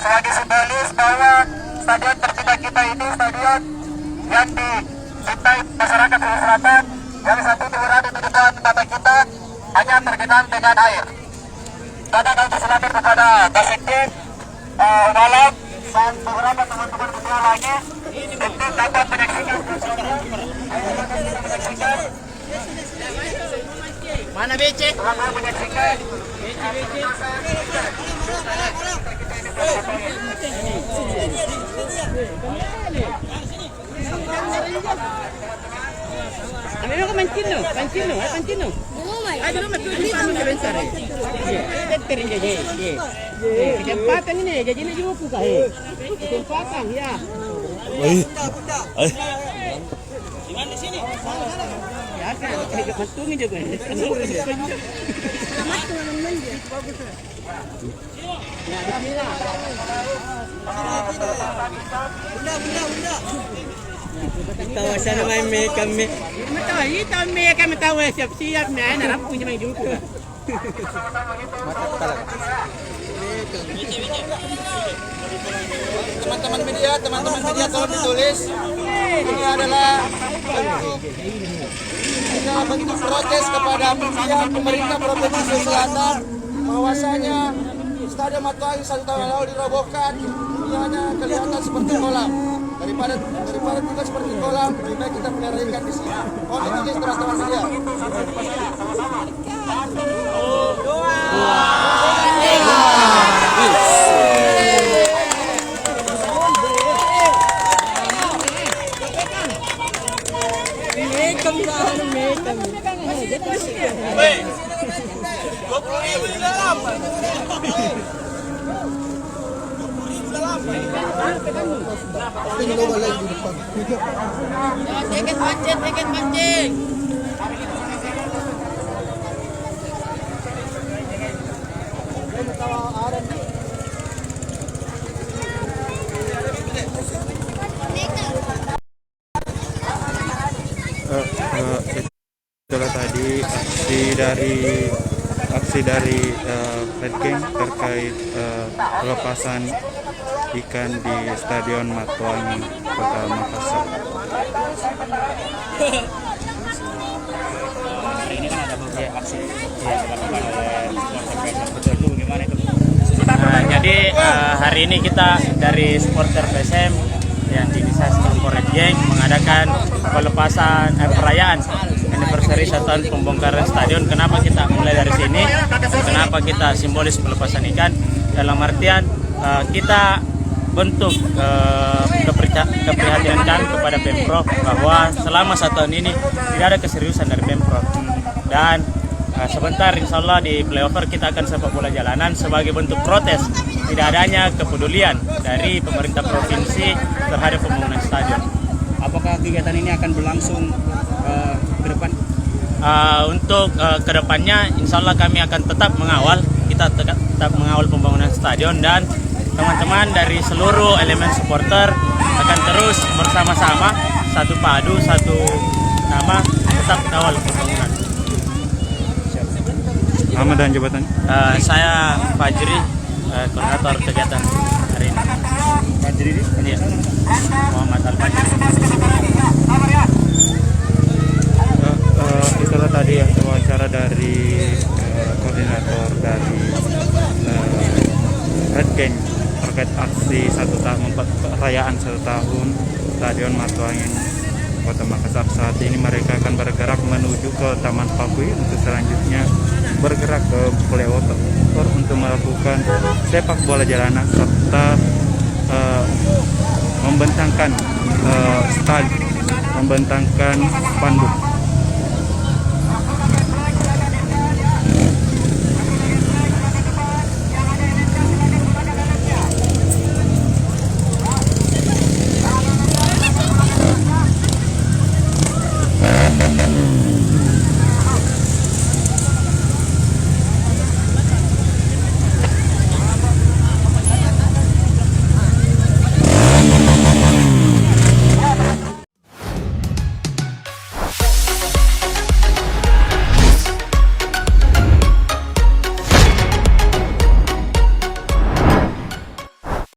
sebagai simbolis bahwa stadion tercinta kita ini stadion yang dicintai masyarakat Sulawesi Selatan, yang satu berada di depan mata kita hanya tergenang dengan air. Pada kami persilakan kepada Basekjen, Walam, dan beberapa teman-teman ketua lagi untuk dapat menyaksikan. Mana BC? Selamat menyaksikan. Ano ka mancino? Pancino, ay pancino. Ay, dulu mah tuh di sana sebentar. Iya, terin aja. Iya. Kecepatan ini, jadi ini juga buka. Kecepatan ya. Gimana di sini? Ya, kayak mantungin juga. Selamat teman-teman. Bagus. Ya, bismillah. Bunda. Tahu sana main kami. Tahu siap-siap main harap punya main juga. Teman-teman media tolong ditulis. Ini adalah bentuk protes kepada pihak pemerintah Provinsi Sulawesi Selatan bahwasanya Stadion Matuang 1 tahun lalu dirobohkan. Ini hanya kelihatan seperti kolam. Daripada tidak seperti kolam, lebih baik kita pelihara di sini. Oh, ditulis teman-teman media. Tiket mancing. Itulah tadi aksi dari Red Gang terkait pelepasan ikan di Stadion Matuang Kota Makassar. Hari ini kan ada beberapa aksi yang dilakukan oleh supporter PSM. Betul itu gimana itu? Jadi hari ini kita dari supporter PSM yang diinisiasi oleh Red Gang mengadakan pelepasan perayaan anniversary 1 tahun pembongkaran stadion. Kenapa kita mulai dari sini? Kenapa kita simbolis pelepasan ikan? Dalam artian kita bentuk keprihatinan kami kepada Pemprov bahwa selama 1 tahun ini tidak ada keseriusan dari Pemprov, dan sebentar insya Allah di playover kita akan sepak bola jalanan sebagai bentuk protes tidak adanya kepedulian dari pemerintah provinsi terhadap pembangunan stadion. Apakah kegiatan ini akan berlangsung ke depan? Untuk kedepannya insya Allah kami akan tetap mengawal, mengawal pembangunan stadion, dan teman-teman dari seluruh elemen supporter akan terus bersama-sama satu padu, satu nama, tetap kawal pembangunan. Nama dan jabatan? Saya Fajri, koordinator kegiatan hari ini. Fajri ini? Iya, Muhammad Al-Fajri. Itulah tadi ya wawancara dari koordinator dari Red Gang terkait aksi 1 tahun perayaan 1 tahun Stadion Matuangin Kota Makassar. Saat ini mereka akan bergerak menuju ke Taman Pakui untuk selanjutnya bergerak ke playover untuk melakukan sepak bola jalanan serta membentangkan spanduk